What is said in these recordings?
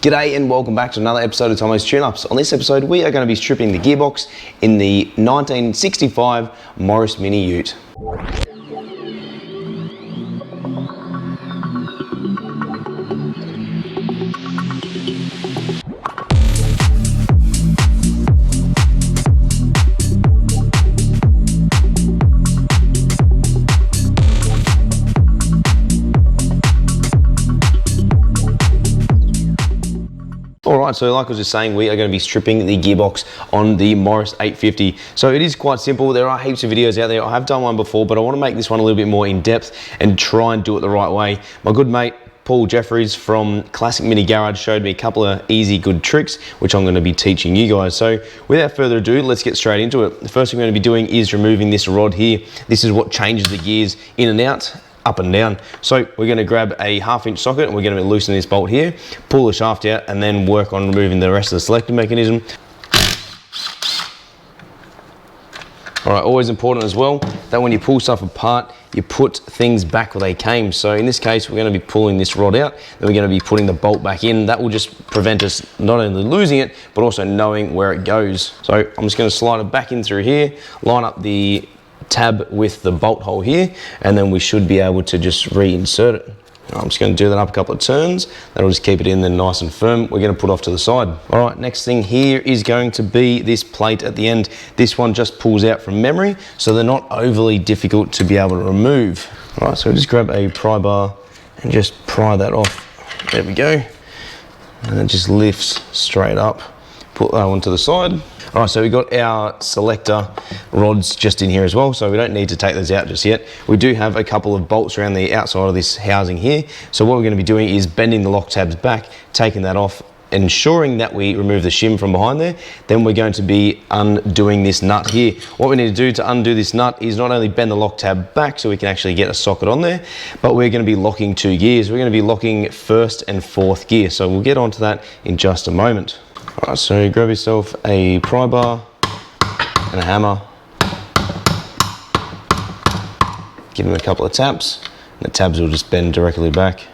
G'day and welcome back to another episode of Tomo's Tune-Ups. On this episode we are going to be stripping the gearbox in the 1965 Morris Mini Ute. Alright, so like I was just saying, we are going to be stripping the gearbox on the Morris 850. So it is quite simple. There are heaps of videos out there. I have done one before, but I want to make this one a little bit more in depth and try and do it the right way. My good mate Paul Jeffries from Classic Mini Garage showed me a couple of easy good tricks which I'm going to be teaching you guys. So without further ado, let's get straight into it. The first thing we're going to be doing is removing this rod here. This is what changes the gears in and out, up and down. So we're going to grab a 1/2-inch socket and we're going to loosen this bolt here, pull the shaft out, and then work on removing the rest of the selector mechanism. All right, always important as well that when you pull stuff apart, you put things back where they came. So in this case, we're going to be pulling this rod out, then we're going to be putting the bolt back in. That will just prevent us not only losing it, but also knowing where it goes. So I'm just going to slide it back in through here, line up the tab with the bolt hole here, and then we should be able to just reinsert it. I'm just going to do that up a couple of turns. That'll just keep it in there nice and firm. We're going to put off to the side. All right, next thing here is going to be this plate at the end. This one just pulls out from memory, so they're not overly difficult to be able to remove. All right, so just grab a pry bar and just pry that off. There we go. And it just lifts straight up. Put that one to the side. All right, so we've got our selector rods just in here as well, so we don't need to take those out just yet. We do have a couple of bolts around the outside of this housing here. So what we're going to be doing is bending the lock tabs back, taking that off, ensuring that we remove the shim from behind there. Then we're going to be undoing this nut here. What we need to do to undo this nut is not only bend the lock tab back so we can actually get a socket on there, but we're going to be locking 2 gears. We're going to be locking 1st and 4th gear. So we'll get onto that in just a moment. All right, so grab yourself a pry bar and a hammer. Give them a couple of taps, and the tabs will just bend directly back.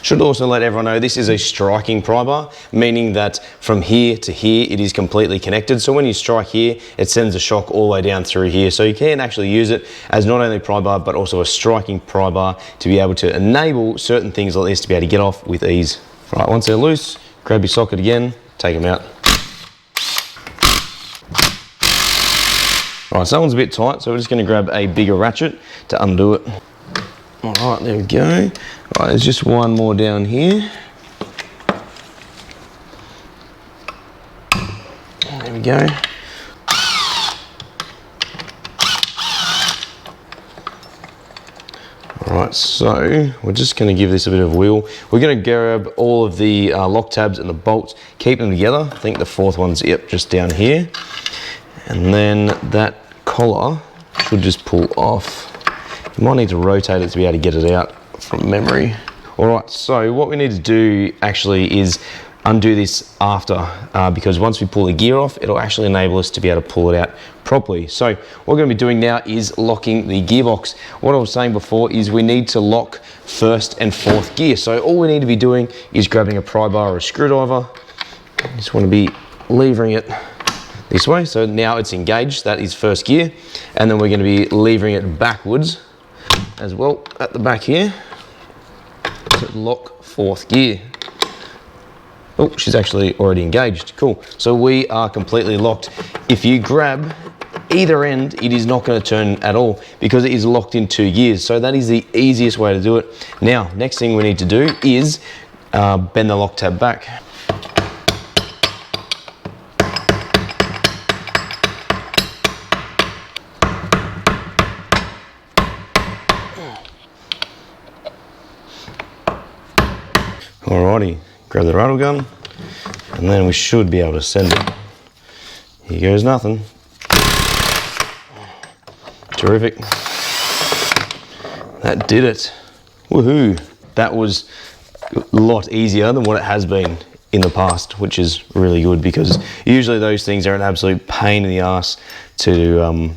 Should also let everyone know this is a striking pry bar, meaning that from here to here it is completely connected. So when you strike here, it sends a shock all the way down through here. So you can actually use it as not only a pry bar, but also a striking pry bar to be able to enable certain things like this to be able to get off with ease. All right, once they're loose, grab your socket again, take them out. All right, so that one's a bit tight, so we're just going to grab a bigger ratchet to undo it. All right, there we go. All right, there's just one more down here. There we go. All right, so we're just going to give this a bit of a wheel. We're going to grab all of the lock tabs and the bolts, keep them together. I think the 4th one's, yep, just down here. And then that collar should just pull off. You might need to rotate it to be able to get it out from memory. All right, so what we need to do actually is undo this after, because once we pull the gear off, it'll actually enable us to be able to pull it out properly. So what we're going to be doing now is locking the gearbox. What I was saying before is we need to lock 1st and 4th gear. So all we need to be doing is grabbing a pry bar or a screwdriver. Just want to be levering it this way. So now it's engaged, that is 1st gear. And then we're going to be levering it backwards as well at the back here to lock 4th gear. Oh, she's actually already engaged. Cool. So we are completely locked. If you grab either end, it is not going to turn at all because it is locked in 2 gears. So that is the easiest way to do it. Now, next thing we need to do is bend the lock tab back. Alrighty, grab the rattle gun, and then we should be able to send it. Here goes nothing. Terrific. That did it. Woohoo. That was a lot easier than what it has been in the past, which is really good because usually those things are an absolute pain in the ass to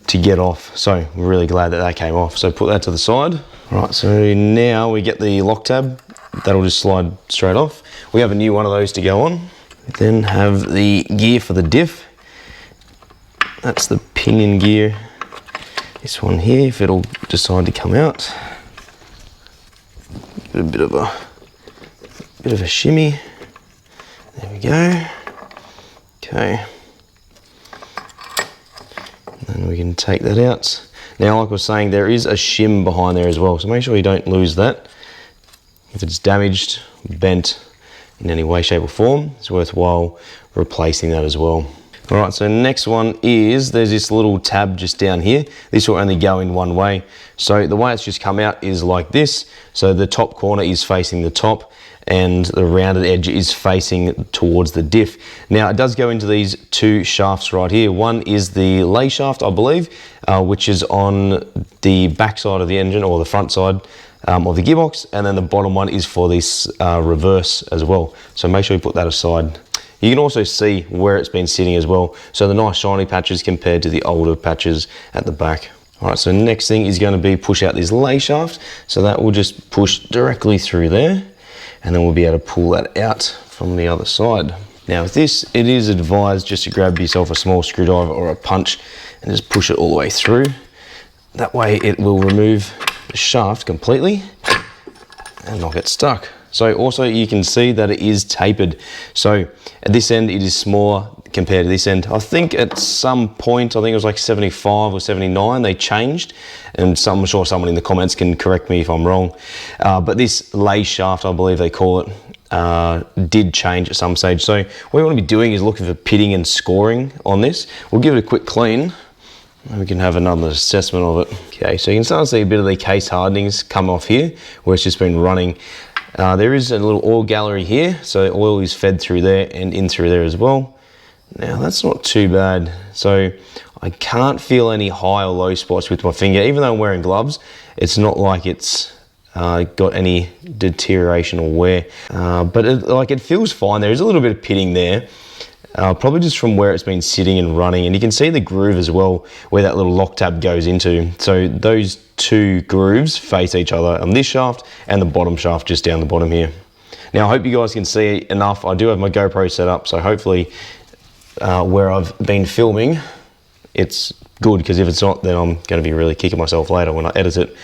to get off. So we're really glad that came off. So put that to the side. Right, so now we get the lock tab. That'll just slide straight off. We have a new one of those to go on. We then have the gear for the diff. That's the pinion gear. This one here, if it'll decide to come out. Give it a bit of a shimmy. There we go. Okay. And then we can take that out. Now, like I was saying, there is a shim behind there as well, so make sure you don't lose that. If it's damaged, bent in any way, shape or form, it's worthwhile replacing that as well. All right, so next one is, there's this little tab just down here. This will only go in one way. So the way it's just come out is like this. So the top corner is facing the top and the rounded edge is facing towards the diff. Now it does go into these two shafts right here. One is the Layshaft, I believe, which is on the back side of the engine or the front side of the gearbox, and then the bottom one is for this reverse as well. So make sure you put that aside. You can also see where it's been sitting as well. So the nice shiny patches compared to the older patches at the back. All right, so next thing is going to be push out this Layshaft. So that will just push directly through there, and then we'll be able to pull that out from the other side. Now with this, it is advised just to grab yourself a small screwdriver or a punch and just push it all the way through. That way it will remove the shaft completely and not get stuck. So also you can see that it is tapered. So at this end it is smaller compared to this end. I think at some point, I think it was like 75 or 79, they changed. And I'm sure someone in the comments can correct me if I'm wrong. But this Layshaft, I believe they call it, did change at some stage. So what we want to be doing is looking for pitting and scoring on this. We'll give it a quick clean. We can have another assessment of it. Okay, so you can start to see a bit of the case hardenings come off here, where it's just been running. There is a little oil gallery here, so oil is fed through there and in through there as well. Now that's not too bad. So I can't feel any high or low spots with my finger, even though I'm wearing gloves. It's not like it's got any deterioration or wear, but it feels fine. There is a little bit of pitting there. Probably just from where it's been sitting and running, and you can see the groove as well where that little lock tab goes into. So those two grooves face each other on this shaft and the bottom shaft just down the bottom here. Now I hope you guys can see enough. I do have my GoPro set up, so hopefully where I've been filming it's good, because if it's not, then I'm going to be really kicking myself later when I edit it.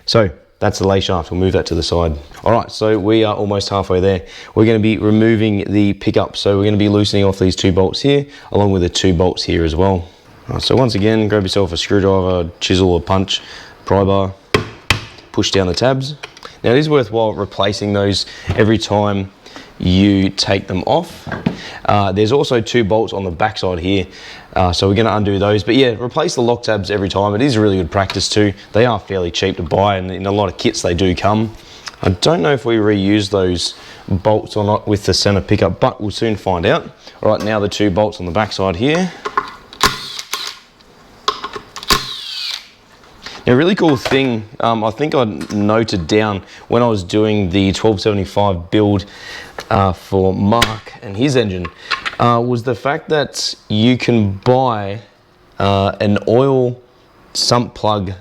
So that's the Layshaft. We'll move that to the side. All right, so we are almost halfway there. We're going to be removing the pickup. So we're going to be loosening off these two bolts here, along with the two bolts here as well. All right, so once again, grab yourself a screwdriver, chisel or punch, pry bar, push down the tabs. Now it is worthwhile replacing those every time you take them off. There's also two bolts on the back side here, so we're going to undo those. But yeah, replace the lock tabs every time. It is really good practice too. They are fairly cheap to buy, and in a lot of kits they do come. I don't know if we reuse those bolts or not with the center pickup, but we'll soon find out. All right, now the two bolts on the back side here. Now, a really cool thing, I think I noted down when I was doing the 1275 build for Mark and his engine, was the fact that you can buy an oil sump plug,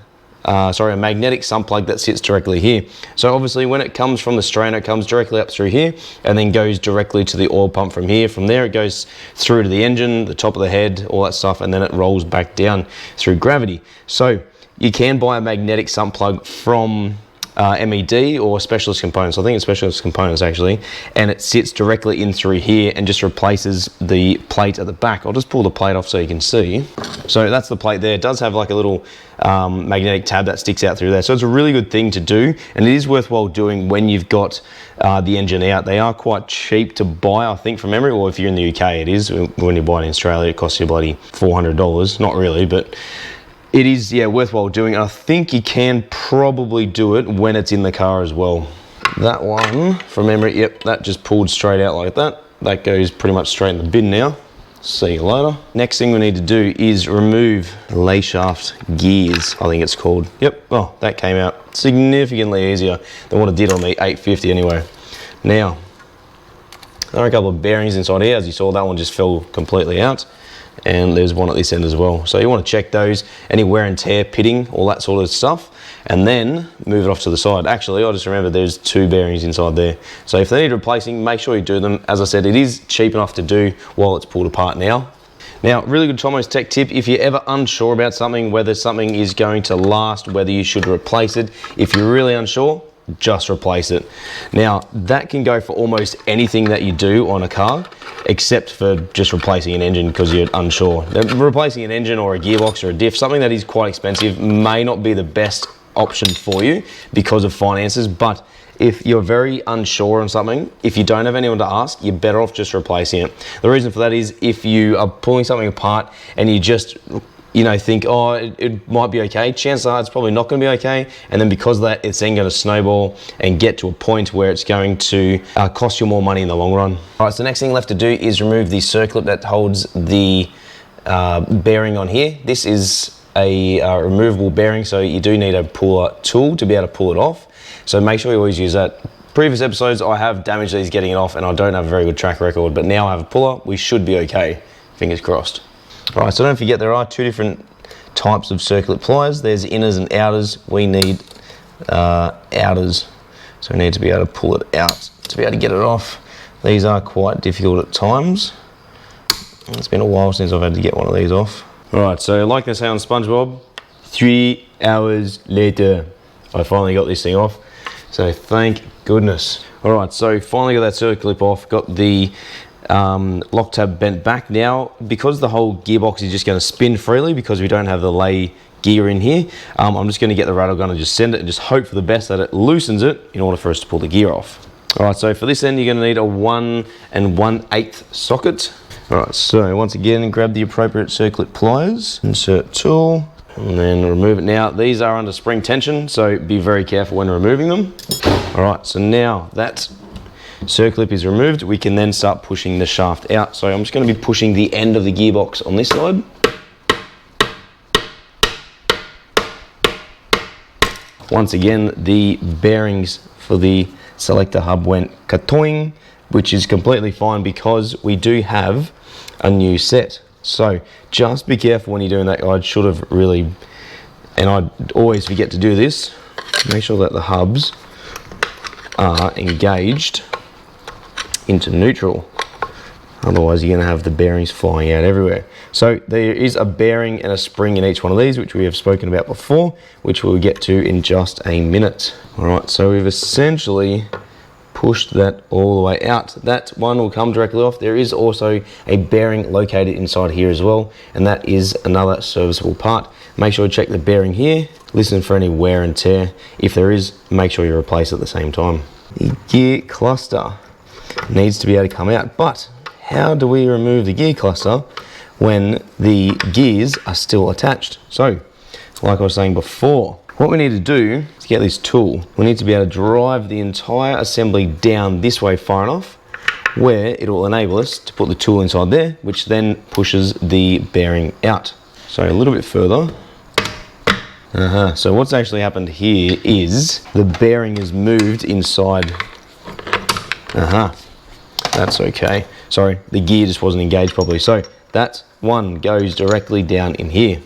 a magnetic sump plug that sits directly here. So obviously when it comes from the strainer, it comes directly up through here and then goes directly to the oil pump from here. From there it goes through to the engine, the top of the head, all that stuff, and then it rolls back down through gravity. So you can buy a magnetic sump plug from MED or Specialist Components. I think it's Specialist Components actually, and it sits directly in through here and just replaces the plate at the back. I'll just pull the plate off so you can see. So that's the plate there. It does have like a little magnetic tab that sticks out through there. So it's a really good thing to do, and it is worthwhile doing when you've got the engine out. They are quite cheap to buy, I think, from memory, or if you're in the UK it is. When you buy it in Australia it costs you bloody $400. Not really, but it is, yeah, worthwhile doing. I think you can probably do it when it's in the car as well. That one, from memory, yep, that just pulled straight out like that. That goes pretty much straight in the bin now. See you later. Next thing we need to do is remove the Layshaft gears, I think it's called. Yep, oh, that came out significantly easier than what it did on the 850 anyway. Now, there are a couple of bearings inside here. As you saw, that one just fell completely out. and there's one at this end as well. So you want to check those, any wear and tear, pitting, all that sort of stuff, and then move it off to the side. Actually, I just remember there's 2 bearings inside there. So if they need replacing, make sure you do them. As I said, it is cheap enough to do while it's pulled apart now. Now, really good Tomo's tech tip, if you're ever unsure about something, whether something is going to last, whether you should replace it, if you're really unsure, just replace it. Now, that can go for almost anything that you do on a car, except for just replacing an engine because you're unsure. Replacing an engine or a gearbox or a diff, something that is quite expensive, may not be the best option for you because of finances, but if you're very unsure on something, if you don't have anyone to ask, you're better off just replacing it. The reason for that is if you are pulling something apart and you just, you know, think, oh, it might be okay, chances are it's probably not going to be okay, and then because of that, it's then going to snowball and get to a point where it's going to cost you more money in the long run. All right, so the next thing left to do is remove the circlip that holds the bearing on here. This is a removable bearing, so you do need a puller tool to be able to pull it off. So make sure you always use that. Previous episodes, I have damaged these getting it off and I don't have a very good track record, but now I have a puller, we should be okay, fingers crossed. All right, so don't forget there are 2 different types of Circlip pliers. There's inners and outers. We need outers, so we need to be able to pull it out to be able to get it off. These are quite difficult at times. It's been a while since I've had to get one of these off. All right, so like they say on SpongeBob, 3 hours later, I finally got this thing off. So thank goodness. All right, so finally got that Circlip off, got the lock tab bent back. Now, because the whole gearbox is just going to spin freely because we don't have the lay gear in here, I'm just going to get the rattle gun and just send it and just hope for the best that it loosens it in order for us to pull the gear off. All right, so for this end, you're going to need a 1 1/8 socket. All right, so once again, grab the appropriate Circlip pliers, insert tool, and then remove it. Now, these are under spring tension, so be very careful when removing them. All right, so now that Circlip is removed, we can then start pushing the shaft out. So I'm just going to be pushing the end of the gearbox on this side. Once again, the bearings for the selector hub went katoing, which is completely fine because we do have a new set. So just be careful when you're doing that. I should have really, and I always forget to do this, make sure that the hubs are engaged into neutral. Otherwise you're going to have the bearings flying out everywhere. So there is a bearing and a spring in each one of these, which we have spoken about before, which we'll get to in just a minute. All right, so we've essentially pushed that all the way out. That one will come directly off. There is also a bearing located inside here as well, and that is another serviceable part. Make sure you check the bearing here, listen for any wear and tear. If there is, make sure you replace it at the same time. The gear cluster needs to be able to come out, but how do we remove the gear cluster when the gears are still attached? So, like I was saying before, what we need to do is get this tool. We need to be able to drive the entire assembly down this way far enough where it will enable us to put the tool inside there, which then pushes the bearing out. So a little bit further. So what's actually happened here is the bearing is moved inside. That's okay. Sorry, the gear just wasn't engaged properly. So that one goes directly down in here.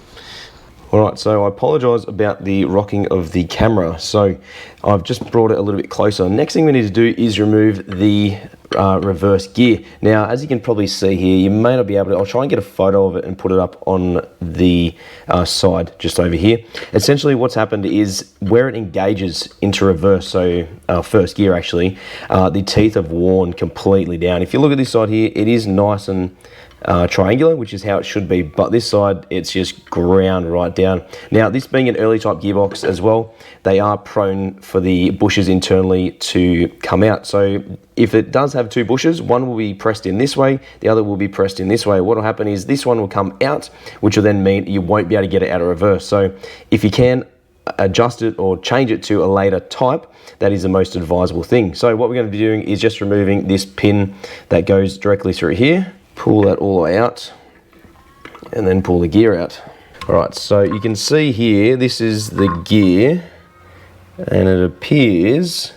All right, so I apologize about the rocking of the camera. So I've just brought it a little bit closer. Next thing we need to do is remove the reverse gear. Now, as you can probably see here, you may not be able to, I'll try and get a photo of it and put it up on the side just over here. Essentially what's happened is where it engages into reverse, so first gear actually, the teeth have worn completely down. If you look at this side here, it is nice and triangular, which is how it should be, but this side it's just ground right down. Now, this being an early type gearbox as well, they are prone for the bushes internally to come out. So if it does have two bushes, one will be pressed in this way, the other will be pressed in this way. What will happen is this one will come out, which will then mean you won't be able to get it out of reverse. So if you can adjust it or change it to a later type, that is the most advisable thing. So what we're going to be doing is just removing this pin that goes directly through here. Pull that all the way out and then pull the gear out. All right, so you can see here, this is the gear and it appears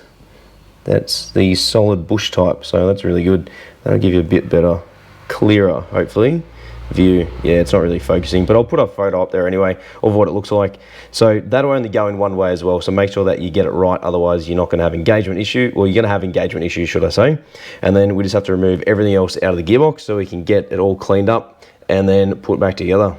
that's the solid bush type. So that's really good. That'll give you a bit better, clearer, hopefully, view. Yeah, it's not really focusing, but I'll put a photo up there anyway of what it looks like. So that'll only go in one way as well, so make sure that you get it right, otherwise you're not going to have engagement issue, or you're going to have engagement issues, should I say. And then we just have to remove everything else out of the gearbox so we can get it all cleaned up and then put back together.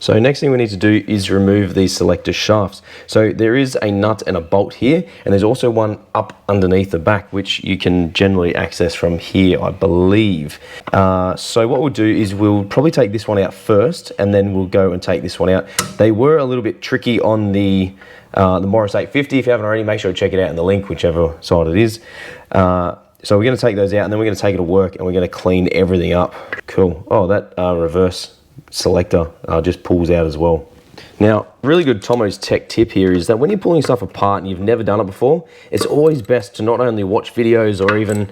So next thing we need to do is remove these selector shafts. So there is a nut and a bolt here, and there's also one up underneath the back, which you can generally access from here, I believe. So what we'll do is we'll probably take this one out first, and then we'll go and take this one out. They were a little bit tricky on the Morris 850. If you haven't already, make sure to check it out in the link, whichever side it is. So we're going to take those out, and then we're going to take it to work, and we're going to clean everything up. Cool. Oh, that reverse selector just pulls out as well. Now, really good Tomo's tech tip here is that when you're pulling stuff apart and you've never done it before, it's always best to not only watch videos or even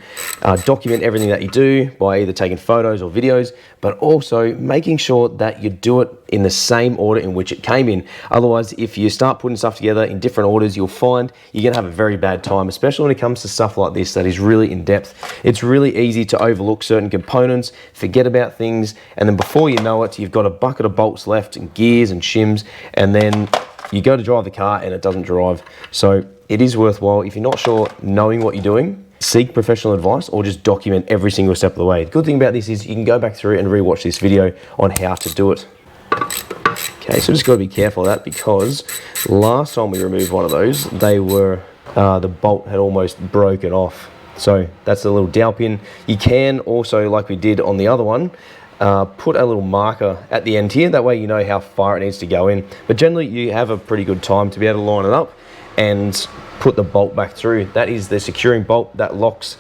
document everything that you do by either taking photos or videos, but also making sure that you do it in the same order in which it came in. Otherwise, if you start putting stuff together in different orders, you'll find you're going to have a very bad time, especially when it comes to stuff like this that is really in depth. It's really easy to overlook certain components, forget about things, and then before you know it, you've got a bucket of bolts left and gears and shims, and then you go to drive the car and it doesn't drive. So it is worthwhile, if you're not sure, knowing what you're doing, seek professional advice or just document every single step of the way. The good thing about this is you can go back through and rewatch this video on how to do it. Okay, so just got to be careful of that, because last time we removed one of those, they were, the bolt had almost broken off. So that's a little dowel pin. You can also, like we did on the other one, put a little marker at the end here, that way you know how far it needs to go in. But generally you have a pretty good time to be able to line it up and put the bolt back through. That is the securing bolt that locks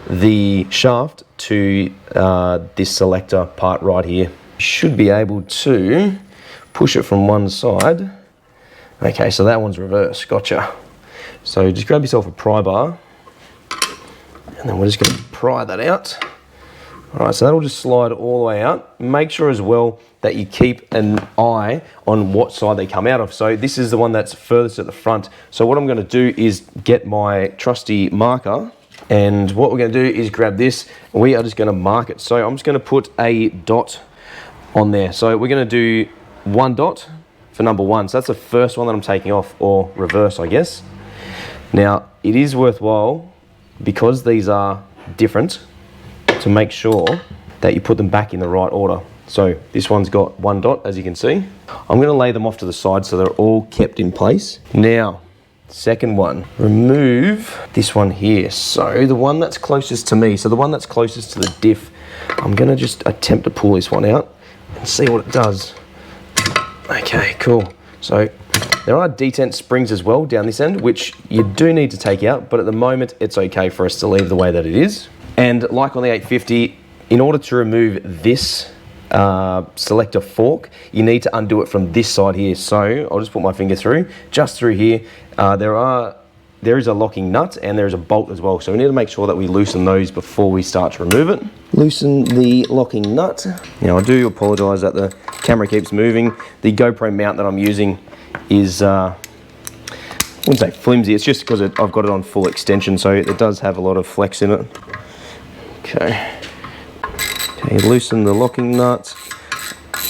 the shaft to this selector part right here. You should be able to push it from one side. Okay, so that one's reversed, gotcha. So just grab yourself a pry bar, and then we're just going to pry that out. All right, so that'll just slide all the way out. Make sure as well that you keep an eye on what side they come out of. So this is the one that's furthest at the front. So what I'm going to do is get my trusty marker, and what we're going to do is grab this. We are just going to mark it. So I'm just going to put a dot on there. So we're going to do one dot for number one. So that's the first one that I'm taking off, or reverse, I guess. Now, it is worthwhile, because these are different, to make sure that you put them back in the right order. So this one's got one dot, as you can see. I'm going to lay them off to the side so they're all kept in place. Now, second one, remove this one here. So the one that's closest to me, so the one that's closest to the diff, I'm going to just attempt to pull this one out and see what it does. Okay, cool. So there are detent springs as well down this end, which you do need to take out, but at the moment it's okay for us to leave the way that it is. And like on the 850, in order to remove this selector fork, you need to undo it from this side here. So I'll just put my finger through, just through here. There is a locking nut and there is a bolt as well. So we need to make sure that we loosen those before we start to remove it. Loosen the locking nut. Now I do apologise that the camera keeps moving. The GoPro mount that I'm using is, I wouldn't say flimsy, it's just because I've got it on full extension, so it does have a lot of flex in it. Okay, loosen the locking nut,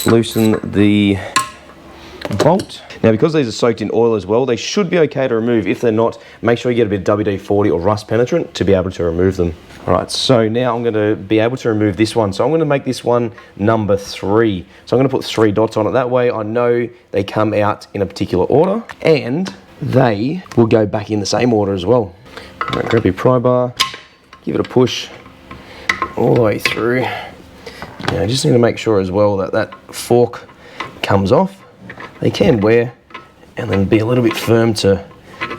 loosen the bolt. Now, because these are soaked in oil as well, they should be okay to remove. If they're not, make sure you get a bit of WD-40 or rust penetrant to be able to remove them. All right, so now I'm going to be able to remove this one. So I'm going to make this one number 3. So I'm going to put 3 dots on it. That way I know they come out in a particular order and they will go back in the same order as well. All right, grab your pry bar, give it a push all the way through. Now, I just need to make sure as well that that fork comes off. They can wear and then be a little bit firm to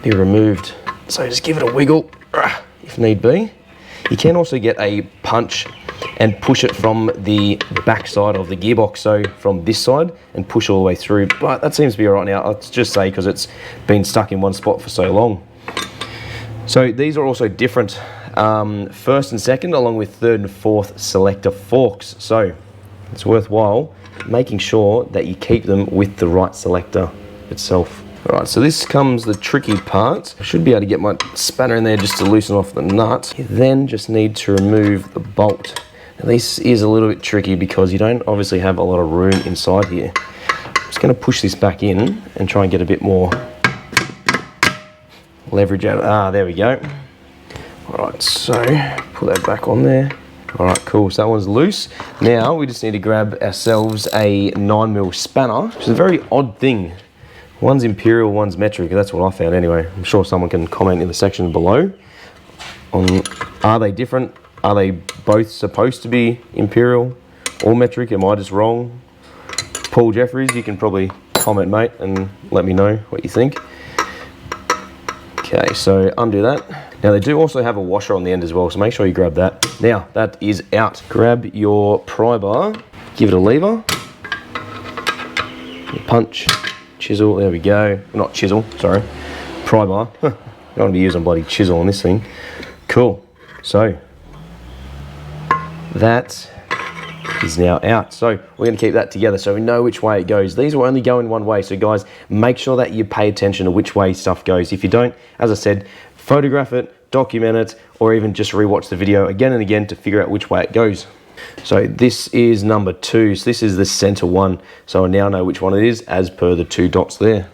be removed. So just give it a wiggle if need be. You can also get a punch and push it from the back side of the gearbox, so from this side, and push all the way through. But that seems to be all right now. I'll just say because it's been stuck in one spot for so long. So these are also different. First and second, along with third and fourth selector forks. So it's worthwhile making sure that you keep them with the right selector itself. All right, so this comes the tricky part. I should be able to get my spanner in there just to loosen off the nut. You then just need to remove the bolt. Now, this is a little bit tricky because you don't obviously have a lot of room inside here. I'm just going to push this back in and try and get a bit more leverage out. There we go. All right, so put that back on there. All right, cool, so that one's loose. Now we just need to grab ourselves a 9mm spanner, which is a very odd thing. One's imperial, one's metric, that's what I found anyway. I'm sure someone can comment in the section below on, are they different? Are they both supposed to be imperial or metric? Am I just wrong? Paul Jeffries, you can probably comment, mate, and let me know what you think. Okay, so undo that. Now they do also have a washer on the end as well, so make sure you grab that. Now that is out. Grab your pry bar, give it a lever, punch, chisel, there we go. Not chisel, sorry, pry bar. You don't want to be using bloody chisel on this thing. Cool, so that is now out. So we're going to keep that together so we know which way it goes. These will only go in one way, so guys, make sure that you pay attention to which way stuff goes. If you don't, as I said, photograph it, document it, or even just rewatch the video again and again to figure out which way it goes. So this is number 2, so this is the center one, so I now know which one it is as per the 2 dots there.